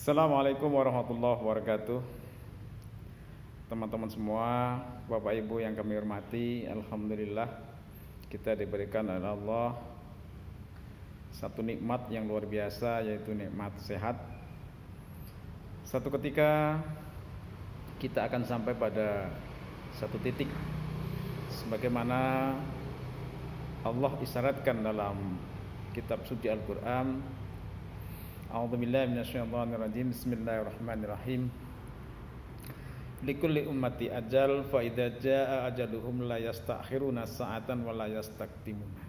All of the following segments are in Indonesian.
Assalamualaikum warahmatullahi wabarakatuh. Teman-teman semua, Bapak Ibu yang kami hormati, alhamdulillah kita diberikan oleh Allah satu nikmat yang luar biasa, yaitu nikmat sehat. Satu ketika kita akan sampai pada satu titik sebagaimana Allah isyaratkan dalam kitab suci Al-Qur'an. A'udzubillahi minasyaitonirrajim. Bismillahirrahmanirrahim. Likulli ummati ajal fa idza jaa ajaluhum la yastakhiruna sa'atan wa la yastaktimuna.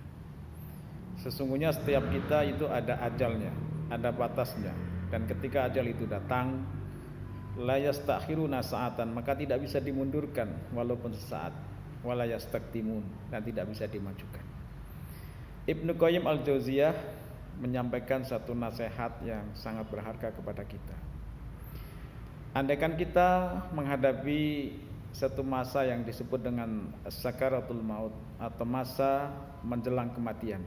Sesungguhnya setiap kita itu ada ajalnya, ada batasnya, dan ketika ajal itu datang, la yastakhiruna sa'atan, maka tidak bisa dimundurkan walaupun sesaat, wa la yastaktimun, dan tidak bisa dimajukan. Ibnu Qayyim Al-Jauziyah menyampaikan satu nasihat yang sangat berharga kepada kita. Andaikan kita menghadapi satu masa yang disebut dengan sakaratul maut atau masa menjelang kematian.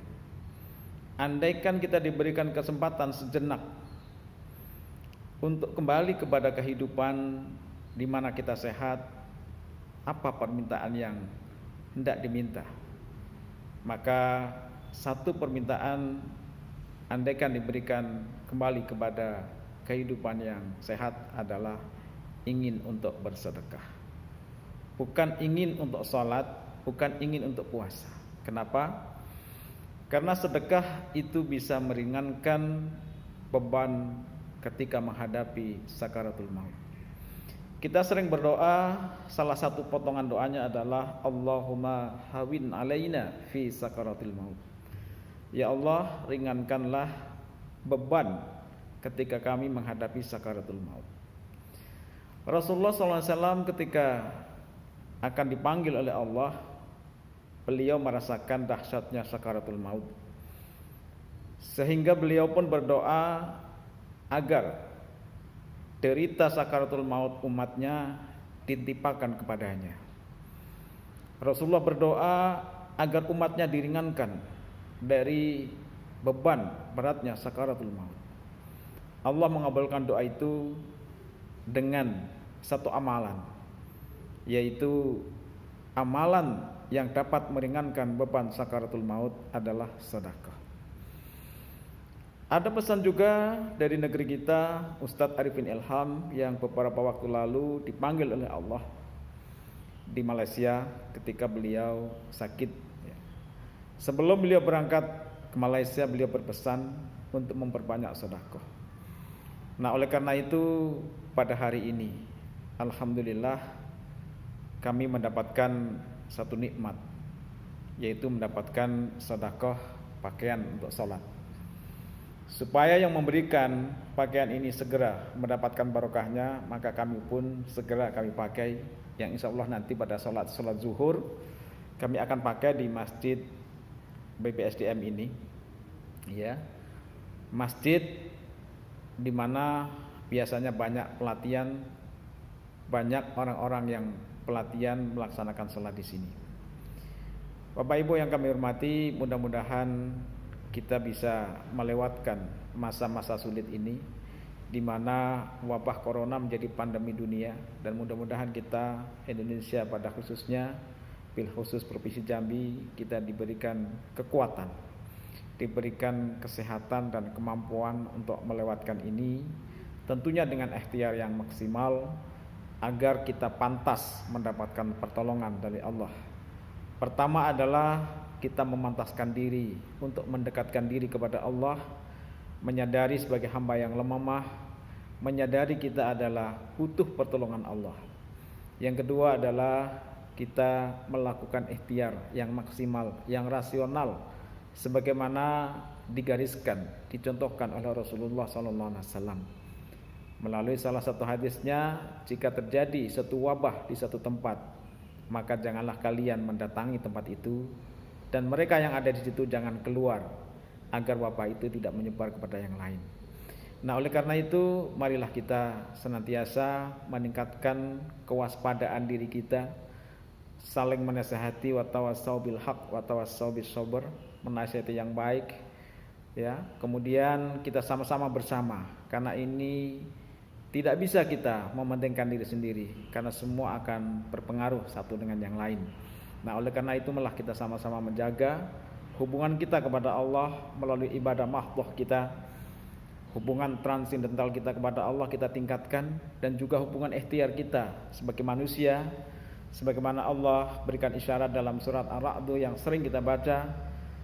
Andaikan kita diberikan kesempatan sejenak untuk kembali kepada kehidupan di mana kita sehat, apa permintaan yang hendak diminta? Maka satu permintaan, andaikan diberikan kembali kepada kehidupan yang sehat, adalah ingin untuk bersedekah. Bukan ingin untuk sholat, bukan ingin untuk puasa. Kenapa? Karena sedekah itu bisa meringankan beban ketika menghadapi sakaratul maut. Kita sering berdoa, salah satu potongan doanya adalah Allahumma hawin alaina fi sakaratul maut. Ya Allah, ringankanlah beban ketika kami menghadapi sakaratul maut. Rasulullah SAW ketika akan dipanggil oleh Allah, beliau merasakan dahsyatnya sakaratul maut, sehingga beliau pun berdoa agar derita sakaratul maut umatnya ditimpakan kepadanya. Rasulullah berdoa agar umatnya diringankan dari beban beratnya sakaratul maut. Allah mengabulkan doa itu dengan satu amalan, yaitu amalan yang dapat meringankan beban sakaratul maut adalah sedekah. Ada pesan juga dari negeri kita, Ustadz Arifin Ilham, yang beberapa waktu lalu dipanggil oleh Allah di Malaysia ketika beliau sakit. Sebelum beliau berangkat ke Malaysia, beliau berpesan untuk memperbanyak sedekah. Nah, oleh karena itu pada hari ini, alhamdulillah, kami mendapatkan satu nikmat, yaitu mendapatkan sedekah pakaian untuk sholat. Supaya yang memberikan pakaian ini segera mendapatkan barokahnya, maka kami pun segera kami pakai, yang insya Allah nanti pada sholat zuhur kami akan pakai di masjid BPSDM ini, ya, masjid di mana biasanya banyak pelatihan, banyak orang-orang yang pelatihan melaksanakan sholat di sini. Bapak Ibu yang kami hormati, mudah-mudahan kita bisa melewatkan masa-masa sulit ini, di mana wabah corona menjadi pandemi dunia, dan mudah-mudahan kita Indonesia pada khususnya, bil khusus Provinsi Jambi, kita diberikan kekuatan, diberikan kesehatan dan kemampuan untuk melewatkan ini, tentunya dengan ikhtiar yang maksimal agar kita pantas mendapatkan pertolongan dari Allah. Pertama adalah kita memantaskan diri untuk mendekatkan diri kepada Allah, menyadari sebagai hamba yang lemah, menyadari kita adalah butuh pertolongan Allah. Yang kedua adalah kita melakukan ikhtiar yang maksimal, yang rasional, sebagaimana digariskan, dicontohkan oleh Rasulullah SAW. Melalui salah satu hadisnya, jika terjadi satu wabah di satu tempat, maka janganlah kalian mendatangi tempat itu, dan mereka yang ada di situ jangan keluar, agar wabah itu tidak menyebar kepada yang lain. Nah, oleh karena itu, marilah kita senantiasa meningkatkan kewaspadaan diri kita, saling menasihati, wa tawassau bil haq wa tawassau bis sabr, menasihati yang baik, ya. Kemudian kita sama-sama bersama karena ini tidak bisa kita mementingkan diri sendiri, karena semua akan berpengaruh satu dengan yang lain. Nah, oleh karena itu malah kita sama-sama menjaga hubungan kita kepada Allah melalui ibadah mahdhah kita, hubungan transendental kita kepada Allah kita tingkatkan, dan juga hubungan ikhtiar kita sebagai manusia, sebagaimana Allah berikan isyarat dalam surat Ar-Ra'd yang sering kita baca,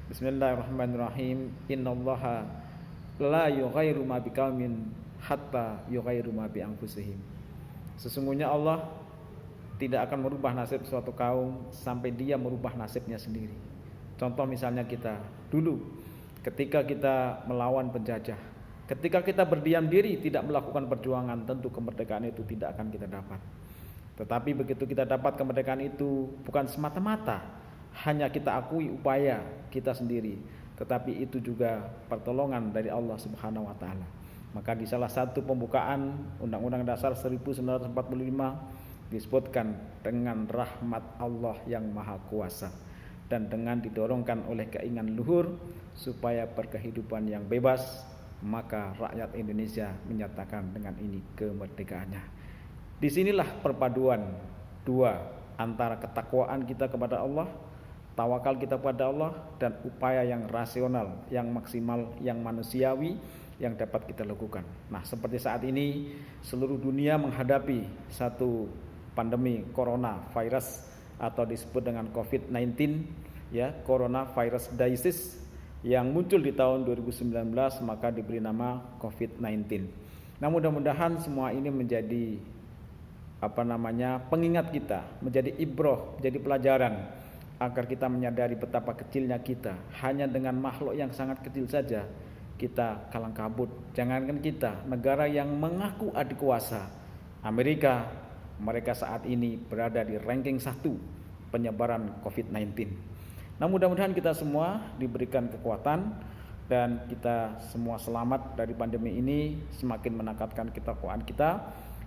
Bismillahirrahmanirrahim, innallaha la yughayyiru ma biqaumin hatta yughayyiru ma bi anfusihim. Sesungguhnya Allah tidak akan merubah nasib suatu kaum sampai dia merubah nasibnya sendiri. Contoh misalnya kita dulu ketika kita melawan penjajah, ketika kita berdiam diri tidak melakukan perjuangan, tentu kemerdekaan itu tidak akan kita dapat. Tetapi begitu kita dapat kemerdekaan itu, bukan semata-mata hanya kita akui upaya kita sendiri, tetapi itu juga pertolongan dari Allah Subhanahu wa taala. Maka di salah satu pembukaan Undang-Undang Dasar 1945 disebutkan dengan rahmat Allah yang Maha Kuasa dan dengan didorongkan oleh keinginan luhur supaya berkehidupan yang bebas, maka rakyat Indonesia menyatakan dengan ini kemerdekaannya. Disinilah perpaduan dua antara ketakwaan kita kepada Allah, tawakal kita kepada Allah, dan upaya yang rasional, yang maksimal, yang manusiawi yang dapat kita lakukan. Nah, seperti saat ini seluruh dunia menghadapi satu pandemi corona virus atau disebut dengan COVID-19, ya, coronavirus disease yang muncul di tahun 2019, maka diberi nama COVID-19. Nah, mudah-mudahan semua ini menjadi pengingat kita, menjadi ibroh, menjadi pelajaran agar kita menyadari betapa kecilnya kita. Hanya dengan makhluk yang sangat kecil saja kita kalang kabut. Jangankan kita, negara yang mengaku adikuasa, Amerika, mereka saat ini berada di ranking 1 penyebaran COVID-19. Nah, mudah-mudahan kita semua diberikan kekuatan dan kita semua selamat dari pandemi ini, semakin meningkatkan ketakwaan kita,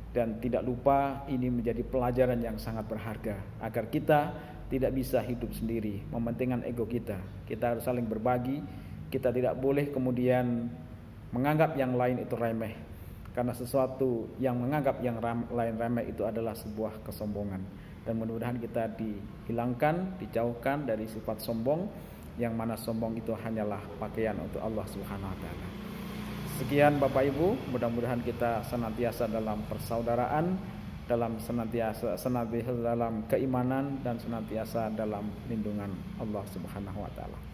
dan tidak lupa ini menjadi pelajaran yang sangat berharga agar kita tidak bisa hidup sendiri, mementingkan ego kita. Kita harus saling berbagi. Kita tidak boleh kemudian menganggap yang lain itu remeh, karena sesuatu yang menganggap yang lain remeh itu adalah sebuah kesombongan. Dan mudah-mudahan kita dihilangkan, dijauhkan dari sifat sombong, yang mana sombong itu hanyalah pakaian untuk Allah Subhanahu wa taala. Sekian Bapak Ibu, mudah-mudahan kita senantiasa dalam persaudaraan, senantiasa dalam keimanan, dan senantiasa dalam lindungan Allah Subhanahu wa taala.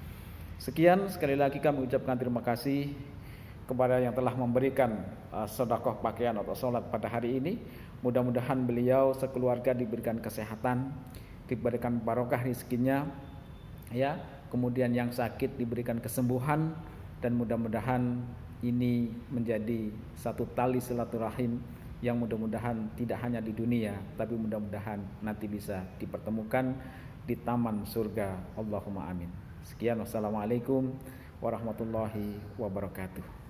Sekian, sekali lagi kami ucapkan terima kasih kepada yang telah memberikan sedekah pakaian atau sholat pada hari ini. Mudah-mudahan beliau sekeluarga diberikan kesehatan, diberikan barokah rezekinya, ya. Kemudian yang sakit diberikan kesembuhan, dan mudah-mudahan ini menjadi satu tali silaturahim yang mudah-mudahan tidak hanya di dunia, tapi mudah-mudahan nanti bisa dipertemukan di taman surga. Allahumma amin. Sekian, wassalamualaikum warahmatullahi wabarakatuh.